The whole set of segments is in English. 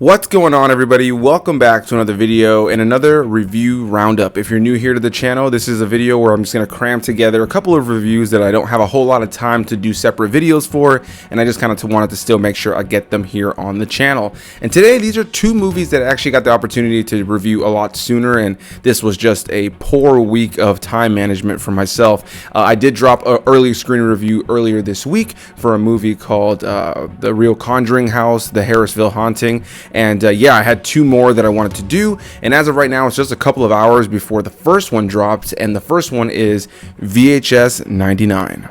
What's going on, everybody? Welcome back to another video and another review roundup. If you're new here to the channel, this is a video where I'm just going to cram together a couple of reviews that I don't have a whole lot of time to do separate videos for, and I just kind of wanted to still make sure I get them here on the channel. And today, these are two movies that I actually got the opportunity to review a lot sooner, and this was just a poor week of time management for myself. I did drop an early screen review earlier this week for a movie called The Real Conjuring House, The Harrisville Haunting. And yeah, I had two more that I wanted to do, and as of right now, it's just a couple of hours before the first one drops, and the first one is VHS 99.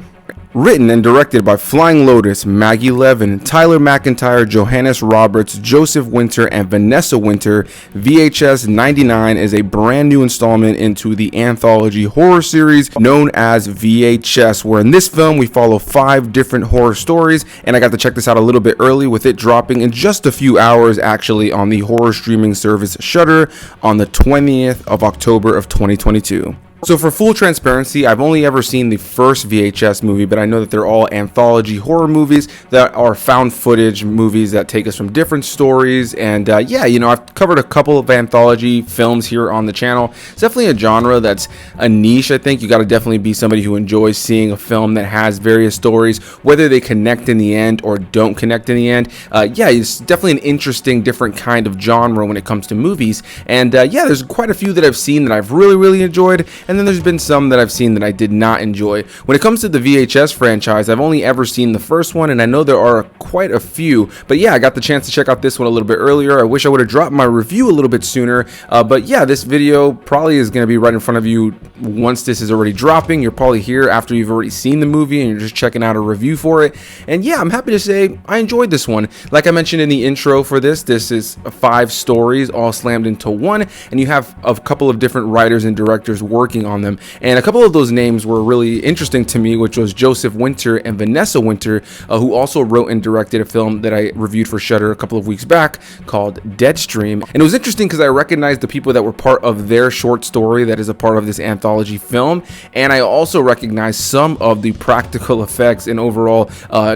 Written and directed by Flying Lotus, Maggie Levin, Tyler McIntyre, Johannes Roberts, Joseph Winter, and Vanessa Winter, VHS 99 is a brand new installment into the anthology horror series known as VHS, where in this film we follow 5 different horror stories, and I got to check this out a little bit early with it dropping in just a few hours actually on the horror streaming service Shudder on the 20th of October of 2022. So for full transparency, I've only ever seen the first VHS movie, but I know that they're all anthology horror movies that are found footage movies that take us from different stories. And yeah, you know, I've covered a couple of anthology films here on the channel. It's definitely a genre that's a niche. I think you got to definitely be somebody who enjoys seeing a film that has various stories, whether they connect in the end or don't connect in the end. Yeah, it's definitely an interesting, different kind of genre when it comes to movies. And yeah, there's quite a few that I've seen that I've really enjoyed. And then there's been some that I've seen that I did not enjoy. When it comes to the VHS franchise, I've only ever seen the first one, and I know there are quite a few. But yeah, I got the chance to check out this one a little bit earlier. I wish I would have dropped my review a little bit sooner. But yeah, this video probably is going to be right in front of you once this is already dropping. You're probably here after you've already seen the movie and you're just checking out a review for it. And yeah, I'm happy to say I enjoyed this one. Like I mentioned in the intro for this is 5 stories all slammed into one, and you have a couple of different writers and directors working on them, and a couple of those names were really interesting to me, which was Joseph Winter and Vanessa Winter, who also wrote and directed a film that I reviewed for Shudder a couple of weeks back called Deadstream. And it was interesting because I recognized the people that were part of their short story that is a part of this anthology film, and I also recognized some of the practical effects and overall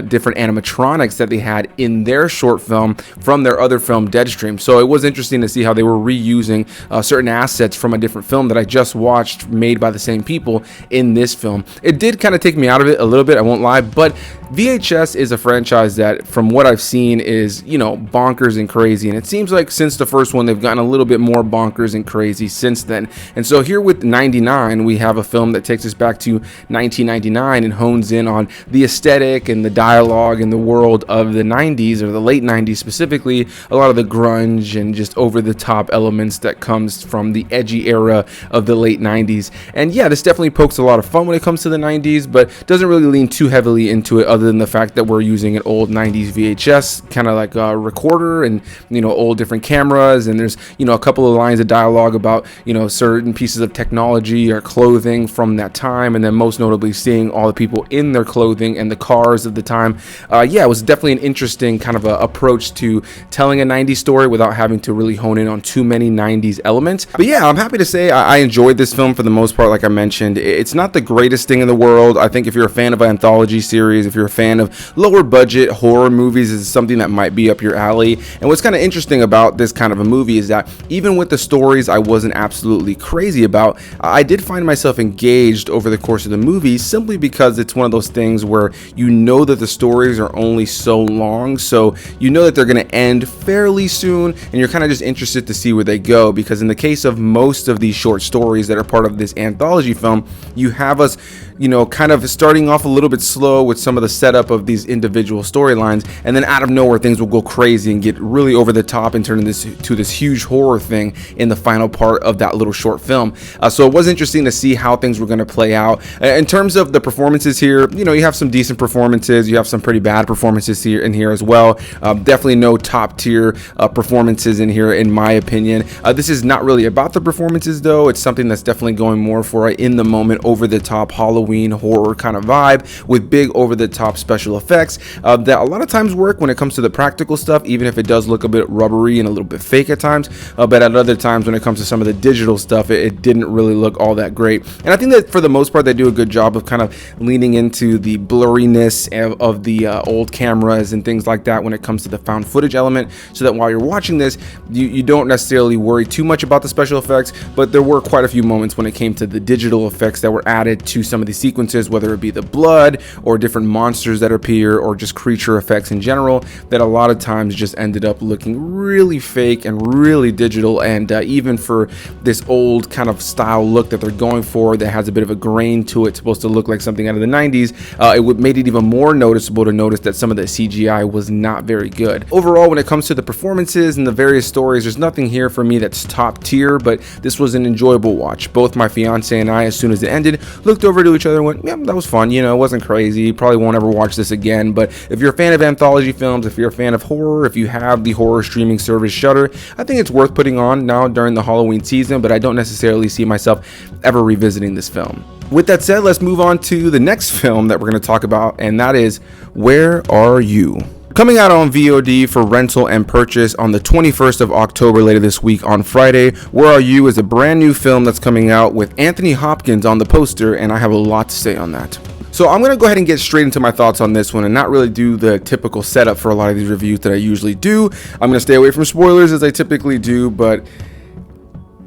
different animatronics that they had in their short film from their other film Deadstream. So it was interesting to see how they were reusing certain assets from a different film that I just watched made by the same people in this film. It did kind of take me out of it a little bit, I won't lie, but VHS is a franchise that, from what I've seen, is, you know, bonkers and crazy, and it seems like since the first one they've gotten a little bit more bonkers and crazy since then. And so here with 99, we have a film that takes us back to 1999 and hones in on the aesthetic and the dialogue and the world of the 90s, or the late 90s specifically, a lot of the grunge and just over-the-top elements that comes from the edgy era of the late 90s. And yeah, this definitely pokes a lot of fun when it comes to the 90s, but doesn't really lean too heavily into it, other than the fact that we're using an old 90s VHS kind of like a recorder, and, you know, old different cameras, and there's, you know, a couple of lines of dialogue about, you know, certain pieces of technology or clothing from that time, and then most notably seeing all the people in their clothing and the cars of the time. Yeah, it was definitely an interesting kind of a approach to telling a 90s story without having to really hone in on too many 90s elements. But yeah, I'm happy to say I enjoyed this film for the most part. Like I mentioned, it's not the greatest thing in the world. I think if you're a fan of an anthology series, if you're a fan of lower budget horror movies, is something that might be up your alley. And what's kind of interesting about this kind of a movie is that even with the stories I wasn't absolutely crazy about, I did find myself engaged over the course of the movie, simply because it's one of those things where you know that the stories are only so long, so you know that they're going to end fairly soon, and you're kind of just interested to see where they go. Because in the case of most of these short stories that are part of this anthology film, you have us, you know, kind of starting off a little bit slow with some of the setup of these individual storylines, and then out of nowhere things will go crazy and get really over the top and turn into this huge horror thing in the final part of that little short film. So it was interesting to see how things were going to play out. In terms of the performances here, you know, you have some decent performances, you have some pretty bad performances here as well. Definitely no top tier performances in here, in my opinion. This is not really about the performances though. It's something that's definitely going going more for an in the moment, over the top Halloween horror kind of vibe with big over the top special effects that a lot of times work when it comes to the practical stuff, even if it does look a bit rubbery and a little bit fake at times. But at other times when it comes to some of the digital stuff, it didn't really look all that great. And I think that for the most part, they do a good job of kind of leaning into the blurriness of the old cameras and things like that when it comes to the found footage element, so that while you're watching this, you don't necessarily worry too much about the special effects. But there were quite a few moments when it came to the digital effects that were added to some of these sequences, whether it be the blood or different monsters that appear or just creature effects in general, that a lot of times just ended up looking really fake and really digital. And even for this old kind of style look that they're going for, that has a bit of a grain to it, supposed to look like something out of the 90s, it made it even more noticeable to notice that some of the CGI was not very good. Overall, when it comes to the performances and the various stories, there's nothing here for me that's top tier, but this was an enjoyable watch. Both my fiance and I, as soon as it ended, looked over to each other and went, yeah, that was fun. You know, it wasn't crazy. Probably won't ever watch this again. But if you're a fan of anthology films, if you're a fan of horror, if you have the horror streaming service Shudder, I think it's worth putting on now during the Halloween season, but I don't necessarily see myself ever revisiting this film. With that said, let's move on to the next film that we're going to talk about, and that is Where Are You? Coming out on VOD for rental and purchase on the 21st of October, later this week on Friday. Where Are You is a brand new film that's coming out with Anthony Hopkins on the poster, and I have a lot to say on that. So I'm going to go ahead and get straight into my thoughts on this one and not really do the typical setup for a lot of these reviews that I usually do. I'm going to stay away from spoilers as I typically do, but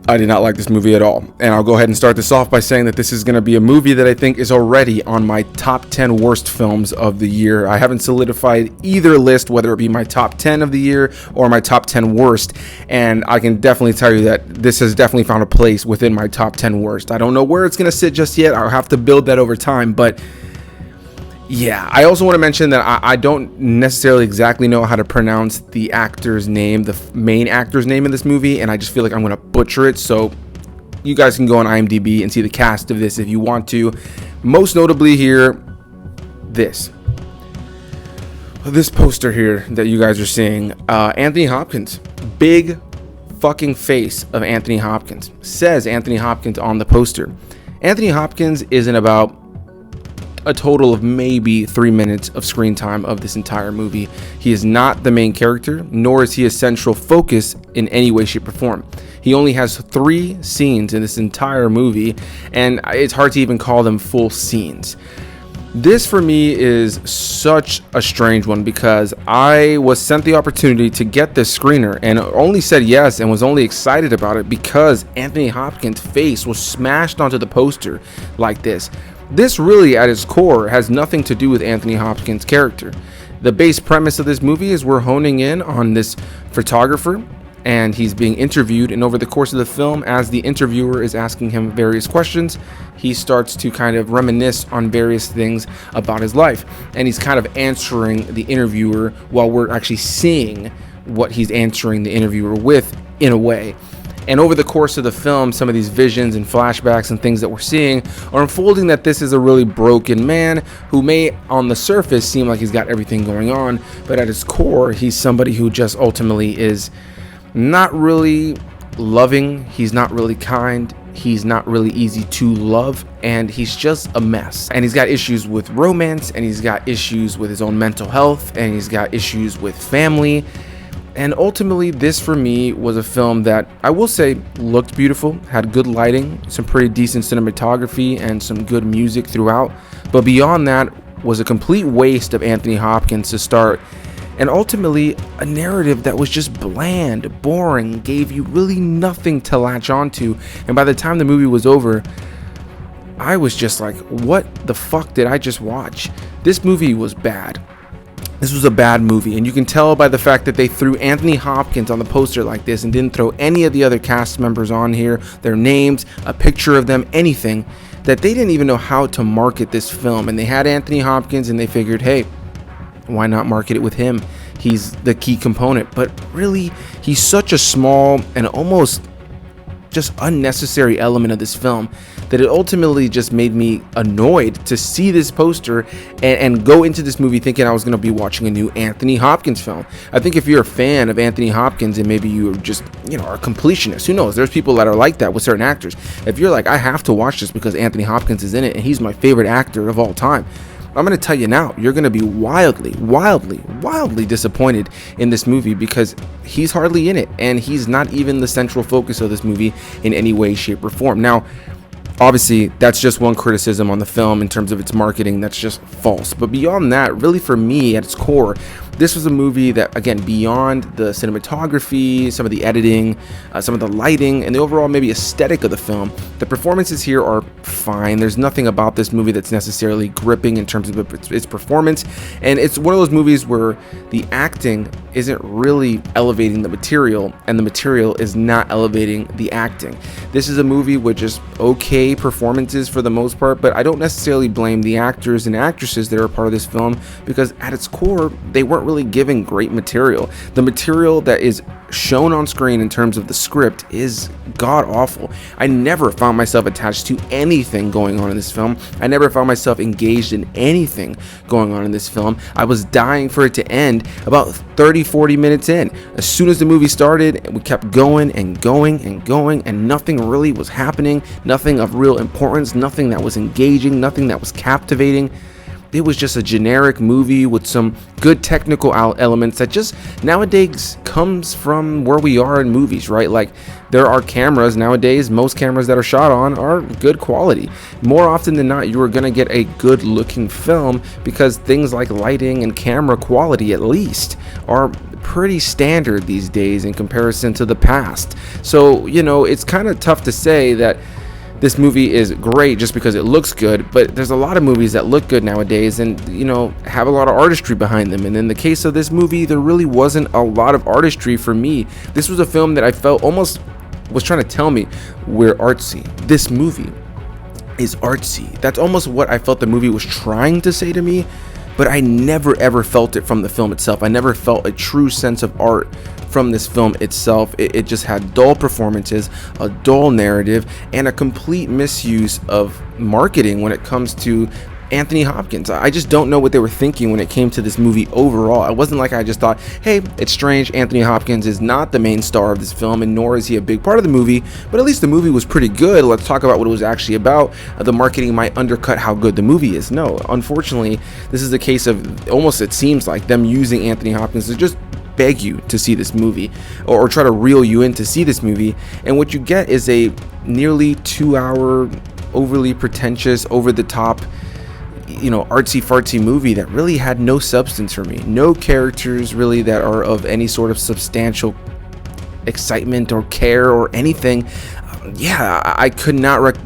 I did not like this movie at all. And I'll go ahead and start this off by saying that this is going to be a movie that I think is already on my top 10 worst films of the year. I haven't solidified either list, whether it be my top 10 of the year or my top 10 worst. And I can definitely tell you that this has definitely found a place within my top 10 worst. I don't know where it's going to sit just yet. I'll have to build that over time, but yeah, I also want to mention that I don't necessarily exactly know how to pronounce the actor's name, the main actor's name in this movie, and I just feel like I'm going to butcher it. So you guys can go on IMDb and see the cast of this if you want to. Most notably here, this poster here that you guys are seeing, Anthony Hopkins, big fucking face of Anthony Hopkins, says Anthony Hopkins on the poster. Anthony Hopkins is in about a total of maybe 3 minutes of screen time of this entire movie. He is not the main character, nor is he a central focus in any way, shape, or form. He only has 3 scenes in this entire movie, and it's hard to even call them full scenes. This for me is such a strange one because I was sent the opportunity to get this screener and only said yes and was only excited about it because Anthony Hopkins' face was smashed onto the poster like this. This really, at its core, has nothing to do with Anthony Hopkins' character. The base premise of this movie is we're honing in on this photographer, and he's being interviewed, and over the course of the film, as the interviewer is asking him various questions, he starts to kind of reminisce on various things about his life, and he's kind of answering the interviewer while we're actually seeing what he's answering the interviewer with, in a way. And over the course of the film, some of these visions and flashbacks and things that we're seeing are unfolding that this is a really broken man who may on the surface seem like he's got everything going on, but at his core, he's somebody who just ultimately is not really loving, he's not really kind, he's not really easy to love, and he's just a mess. And he's got issues with romance, and he's got issues with his own mental health, and he's got issues with family. And ultimately, this for me was a film that I will say looked beautiful, had good lighting, some pretty decent cinematography, and some good music throughout. But beyond that was a complete waste of Anthony Hopkins to start. And ultimately, a narrative that was just bland, boring, gave you really nothing to latch onto. And by the time the movie was over, I was just like, what the fuck did I just watch? This movie was bad. This was a bad movie, and you can tell by the fact that they threw Anthony Hopkins on the poster like this and didn't throw any of the other cast members on here, their names, a picture of them, anything, that they didn't even know how to market this film. And they had Anthony Hopkins and they figured, hey, why not market it with him? He's the key component. But really, he's such a small and almost just unnecessary element of this film that it ultimately just made me annoyed to see this poster and go into this movie thinking I was going to be watching a new Anthony Hopkins film. I think if you're a fan of Anthony Hopkins and maybe you just, are a completionist, who knows? There's people that are like that with certain actors. If you're like, I have to watch this because Anthony Hopkins is in it and he's my favorite actor of all time, I'm going to tell you now, you're going to be wildly disappointed in this movie because he's hardly in it and he's not even the central focus of this movie in any way, shape, or form. Now, obviously, that's just one criticism on the film in terms of its marketing. That's just false. But beyond that, really for me, at its core, this was a movie that, again, beyond the cinematography, some of the editing, some of the lighting, and the overall maybe aesthetic of the film, the performances here are fine. There's nothing about this movie that's necessarily gripping in terms of its performance. And it's one of those movies where the acting isn't really elevating the material, and the material is not elevating the acting. This is a movie with just okay performances for the most part, but I don't necessarily blame the actors and actresses that are part of this film because at its core, they weren't really giving great material. The material that is shown on screen in terms of the script is god awful. I never found myself attached to anything going on in this film. I never found myself engaged in anything going on in this film. I was dying for it to end about 30-40 minutes in. As soon as the movie started, we kept going and going and going, and nothing really was happening, nothing of real importance, nothing that was engaging, nothing that was captivating. It was just a generic movie with some good technical elements that just nowadays comes from where we are in movies, right? Like, there are cameras nowadays, most cameras that are shot on are good quality. More often than not, you are going to get a good looking film because things like lighting and camera quality, at least, are pretty standard these days in comparison to the past. So, it's kind of tough to say that this movie is great just because it looks good, but there's a lot of movies that look good nowadays and, have a lot of artistry behind them. And in the case of this movie, there really wasn't a lot of artistry for me. This was a film that I felt almost was trying to tell me, we're artsy. This movie is artsy. That's almost what I felt the movie was trying to say to me, but I never ever felt it from the film itself. I never felt a true sense of art from this film itself. It just had dull performances, a dull narrative, and a complete misuse of marketing when it comes to Anthony Hopkins. I just don't know what they were thinking when it came to this movie overall. It wasn't like I just thought, hey, it's strange, Anthony Hopkins is not the main star of this film, and nor is he a big part of the movie, but at least the movie was pretty good. Let's talk about what it was actually about. The marketing might undercut how good the movie is. No, unfortunately, this is a case of almost, it seems like, them using Anthony Hopkins to just beg you to see this movie or try to reel you in to see this movie, and what you get is a nearly 2-hour, overly pretentious, over-the-top, artsy fartsy movie that really had no substance for me. No characters really that are of any sort of substantial excitement or care or anything. I could not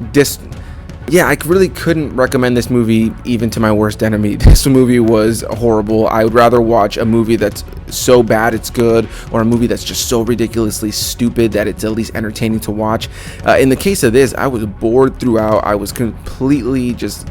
I really couldn't recommend this movie even to my worst enemy. This movie was horrible. I would rather watch a movie that's so bad it's good, or a movie that's just so ridiculously stupid that it's at least entertaining to watch. In the case of this, I was bored throughout. I was completely just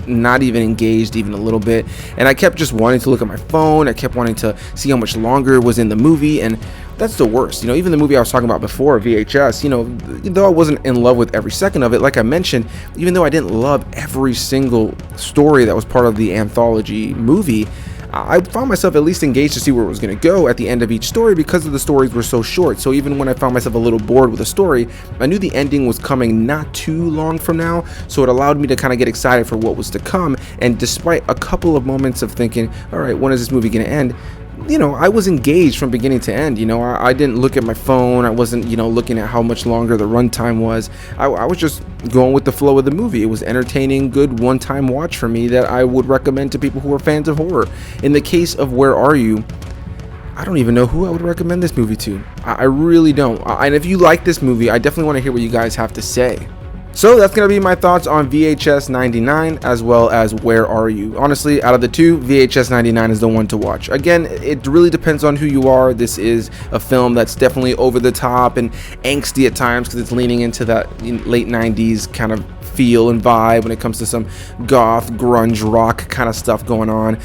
not even engaged even a little bit, and I kept just wanting to look at my phone. I kept wanting to see how much longer was in the movie, and that's the worst. Even the movie I was talking about before, VHS, though I wasn't in love with every second of it, like I mentioned, even though I didn't love every single story that was part of the anthology movie, I found myself at least engaged to see where it was going to go at the end of each story because the stories were so short. So even when I found myself a little bored with a story, I knew the ending was coming not too long from now, so it allowed me to kind of get excited for what was to come. And despite a couple of moments of thinking, all right, when is this movie going to end? I was engaged from beginning to end. I didn't look at my phone. I wasn't, looking at how much longer the runtime was. I was just going with the flow of the movie. It was entertaining, good one-time watch for me that I would recommend to people who are fans of horror. In the case of Where Are You?, I don't even know who I would recommend this movie to. I really don't. And if you like this movie, I definitely want to hear what you guys have to say. So that's going to be my thoughts on VHS 99 as well as Where Are You? Honestly, out of the two, VHS 99 is the one to watch. Again, it really depends on who you are. This is a film that's definitely over the top and angsty at times because it's leaning into that late 90s kind of feel and vibe when it comes to some goth, grunge, rock kind of stuff going on.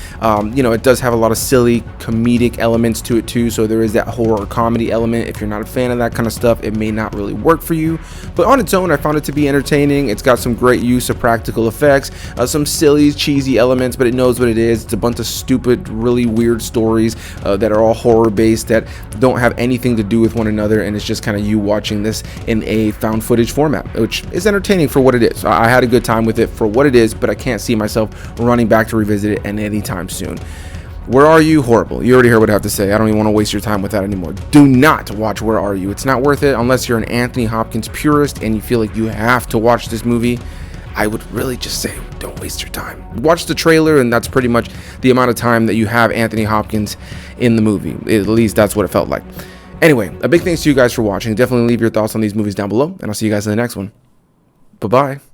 You know, it does have a lot of silly comedic elements to it too, so there is that horror comedy element. If you're not a fan of that kind of stuff, it may not really work for you, but on its own, I found it to be entertaining. It's got some great use of practical effects, some silly, cheesy elements, but it knows what it is. It's a bunch of stupid, really weird stories that are all horror based, that don't have anything to do with one another, and it's just kind of you watching this in a found footage format, which is entertaining for what it is. I had a good time with it for what it is, but I can't see myself running back to revisit it anytime soon. Where Are You? Horrible. You already heard what I have to say. I don't even want to waste your time with that anymore. Do not watch Where Are You? It's not worth it unless you're an Anthony Hopkins purist and you feel like you have to watch this movie. I would really just say, don't waste your time. Watch the trailer, and that's pretty much the amount of time that you have Anthony Hopkins in the movie. At least that's what it felt like. Anyway, a big thanks to you guys for watching. Definitely leave your thoughts on these movies down below, and I'll see you guys in the next one. Bye-bye.